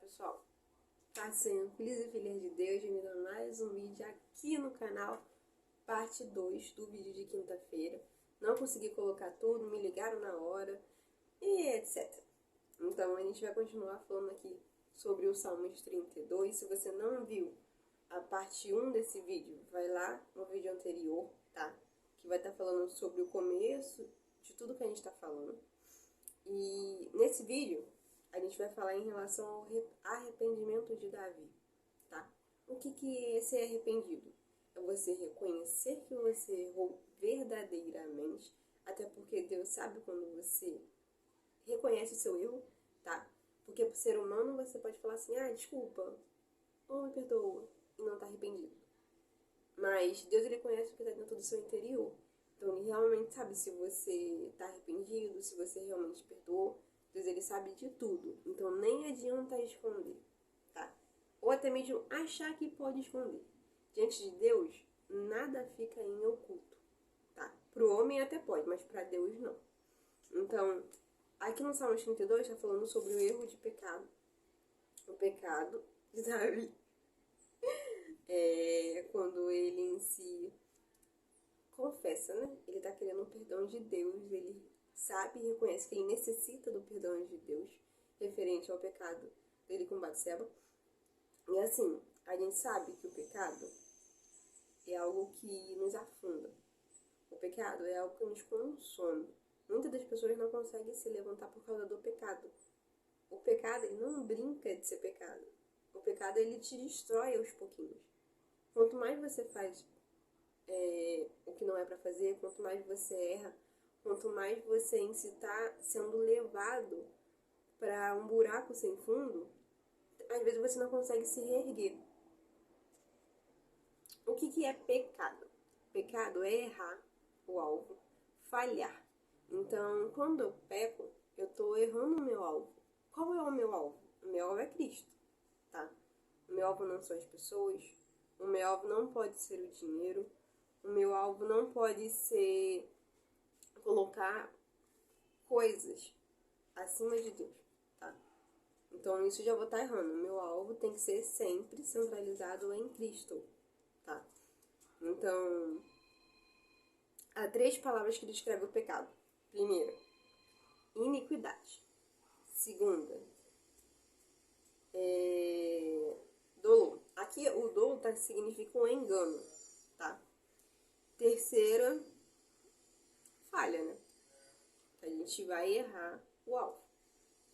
pessoal, tá sendo filhos e filhas de Deus, bem-vindo a mais um vídeo aqui no canal, parte 2 do vídeo de quinta-feira. Não consegui colocar tudo, me ligaram na hora e etc. Então a gente vai continuar falando aqui sobre o Salmos 32. Se você não viu a parte 1 desse vídeo, vai lá no vídeo anterior, tá? Que vai estar falando sobre o começo de tudo que a gente tá falando. E nesse vídeo a gente vai falar em relação ao arrependimento de Davi, tá? O que é ser arrependido? É você reconhecer que você errou verdadeiramente, até porque Deus sabe quando você reconhece o seu erro, tá? Porque por ser humano você pode falar assim, desculpa, ou me perdoa, e não tá arrependido. Mas Deus, ele conhece o que está dentro do seu interior. Então, ele realmente sabe se você está arrependido, se você realmente perdoou. Deus, ele sabe de tudo. Então, nem adianta esconder, tá? Ou até mesmo achar que pode esconder. Diante de Deus, nada fica em oculto, tá? Pro homem até pode, mas para Deus não. Então, aqui no Salmo 32 está falando sobre o erro de pecado. O pecado de Davi. Quando ele em si confessa, né? Ele tá querendo o perdão de Deus, ele sabe e reconhece que ele necessita do perdão de Deus, referente ao pecado dele com Batseba. E assim, a gente sabe que o pecado é algo que nos afunda. O pecado é algo que nos consome. Muitas das pessoas não conseguem se levantar por causa do pecado. O pecado, ele não brinca de ser pecado. O pecado, ele te destrói aos pouquinhos. Quanto mais você faz o que não é para fazer, quanto mais você erra, quanto mais você em si está sendo levado para um buraco sem fundo, às vezes você não consegue se reerguer. O que é pecado? Pecado é errar o alvo, falhar. Então, quando eu peco, eu estou errando o meu alvo. Qual é o meu alvo? O meu alvo é Cristo, tá? O meu alvo não são as pessoas, o meu alvo não pode ser o dinheiro, o meu alvo não pode ser colocar coisas acima de Deus, tá? Então isso já vou estar errando. O meu alvo tem que ser sempre centralizado em Cristo, tá? Então, há 3 palavras que descrevem o pecado. Primeira, iniquidade. Segunda, dolo. Aqui o dolo significa um engano, tá? Terceira, falha, né? A gente vai errar o alvo.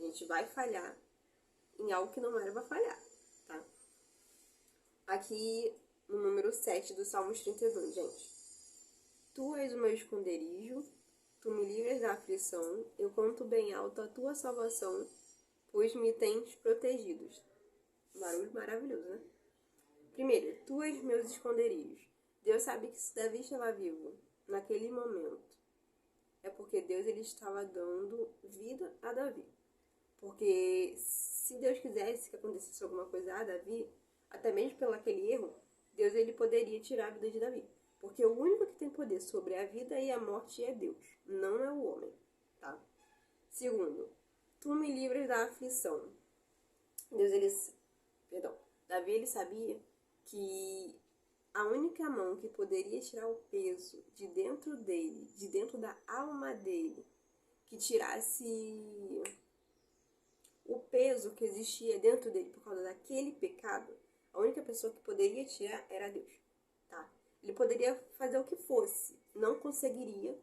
A gente vai falhar em algo que não era para falhar, tá? Aqui no número 7 do Salmos 32, gente. Tu és o meu esconderijo, tu me livras da aflição, eu conto bem alto a tua salvação, pois me tens protegidos. Barulho maravilhoso, né? Primeiro, tu és meus esconderijos. Deus sabe que se Davi estava vivo naquele momento, é porque Deus, ele estava dando vida a Davi. Porque se Deus quisesse que acontecesse alguma coisa a Davi, até mesmo pelo aquele erro, Deus, ele poderia tirar a vida de Davi. Porque o único que tem poder sobre a vida e a morte é Deus, não é o homem, tá? Segundo, tu me livras da aflição. Davi, ele sabia que a única mão que poderia tirar o peso de dentro dele, de dentro da alma dele, que tirasse o peso que existia dentro dele por causa daquele pecado, a única pessoa que poderia tirar era Deus, tá? Ele poderia fazer o que fosse, não conseguiria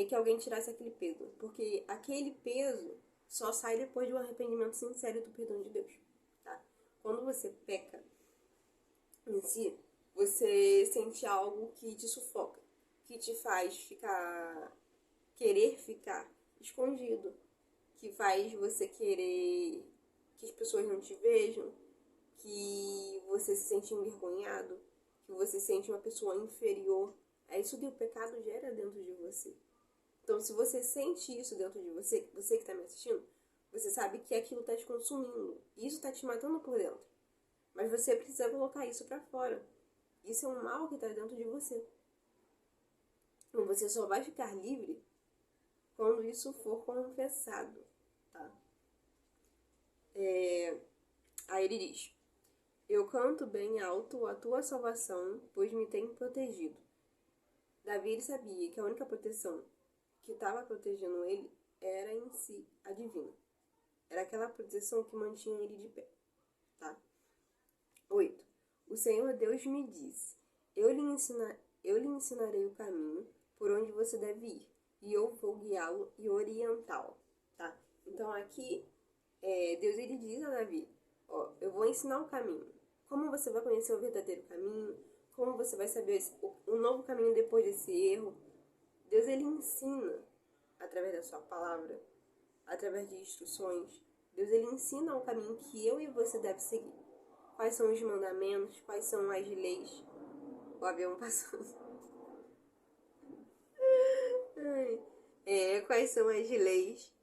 que alguém tirasse aquele peso, porque aquele peso só sai depois de um arrependimento sincero do perdão de Deus, tá? Quando você peca em si, você sente algo que te sufoca, que te faz querer ficar escondido, que faz você querer que as pessoas não te vejam, que você se sente envergonhado, que você se sente uma pessoa inferior. É isso que o pecado gera dentro de você. Então, se você sente isso dentro de você, você que está me assistindo, você sabe que aquilo está te consumindo. Isso está te matando por dentro. Mas você precisa colocar isso para fora. Isso é um mal que está dentro de você. E você só vai ficar livre quando isso for confessado, tá? Aí ele diz: eu canto bem alto a tua salvação, pois me tem protegido. Davi ele sabia que a única proteção que estava protegendo ele era em si a divina. Era aquela proteção que mantinha ele de pé. Tá? 8. O Senhor Deus me disse: eu lhe ensinarei o caminho por onde você deve ir, e eu vou guiá-lo e orientá-lo. Tá? Então aqui, Deus ele diz a Davi: ó, eu vou ensinar o caminho. Como você vai conhecer o verdadeiro caminho? Como você vai saber o novo caminho depois desse erro? Deus ele ensina através da sua palavra, através de instruções. Deus ele ensina o caminho que eu e você deve seguir. Quais são os mandamentos, quais são as leis. O avião passando. Quais são as leis,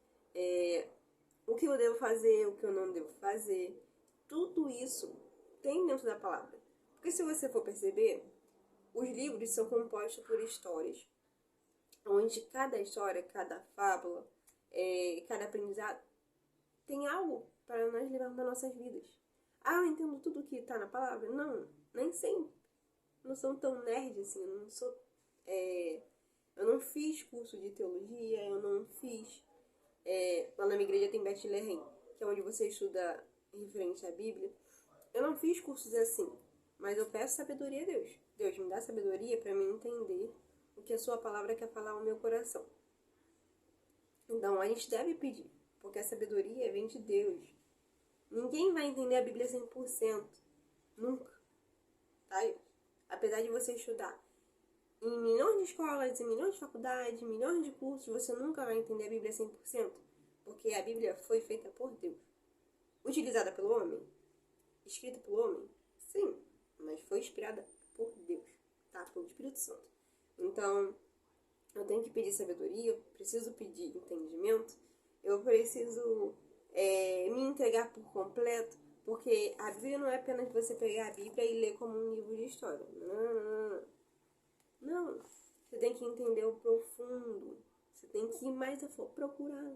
o que eu devo fazer, o que eu não devo fazer. Tudo isso tem dentro da palavra. Porque se você for perceber, os livros são compostos por histórias, onde cada história, cada fábula, cada aprendizado tem algo para nós levarmos para nossas vidas. Ah, eu entendo tudo que está na palavra? Não, nem sempre. Não sou tão nerd assim, eu não fiz curso de teologia, eu não fiz. Lá na minha igreja tem Bethlehem, que é onde você estuda referente à Bíblia. Eu não fiz cursos assim, mas eu peço sabedoria a Deus. Deus me dá sabedoria para mim entender o que a sua palavra quer falar ao meu coração. Então a gente deve pedir, porque a sabedoria vem de Deus. Ninguém vai entender a Bíblia 100%, nunca. Tá? Apesar de você estudar em milhões de escolas, em milhões de faculdades, em milhões de cursos, você nunca vai entender a Bíblia 100%, porque a Bíblia foi feita por Deus. Utilizada pelo homem? Escrita pelo homem? Sim, mas foi inspirada por Deus, tá? Pelo Espírito Santo. Então, eu tenho que pedir sabedoria, eu preciso pedir entendimento, eu preciso me entregar por completo, porque a Bíblia não é apenas você pegar a Bíblia e ler como um livro de história. Não. Você tem que entender o profundo. Você tem que ir mais a fundo, procurar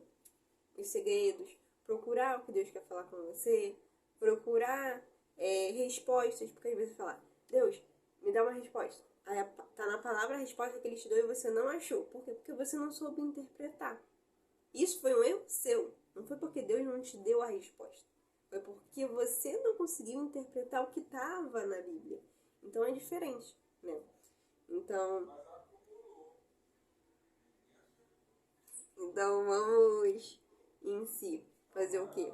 os segredos, procurar o que Deus quer falar com você, procurar respostas, porque às vezes você fala: Deus, me dá uma resposta. Aí tá na palavra a resposta que ele te deu e você não achou. Por quê? Porque você não soube interpretar. Isso foi um erro seu. Não foi porque Deus não te deu a resposta. Foi porque você não conseguiu interpretar o que estava na Bíblia. Então é diferente, né? Então vamos em si fazer o quê?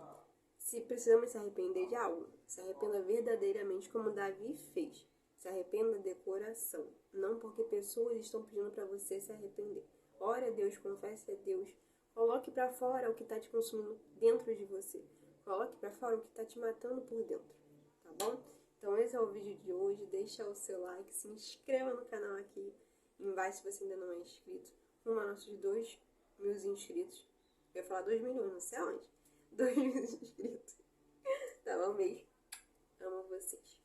Se precisamos se arrepender de algo, se arrependa verdadeiramente como Davi fez. Se arrependa de coração, não porque pessoas estão pedindo para você se arrepender. Ore a Deus, confesse a Deus. Coloque para fora o que está te consumindo dentro de você. Coloque para fora o que está te matando por dentro, tá bom? Então esse é o vídeo de hoje. Deixa o seu like, se inscreva no canal aqui embaixo se você ainda não é inscrito. Rumo a nossos 2.000 inscritos. Eu ia falar 2 milhões, não sei aonde. 2.000 inscritos. Tá bom, beijo. Amo vocês.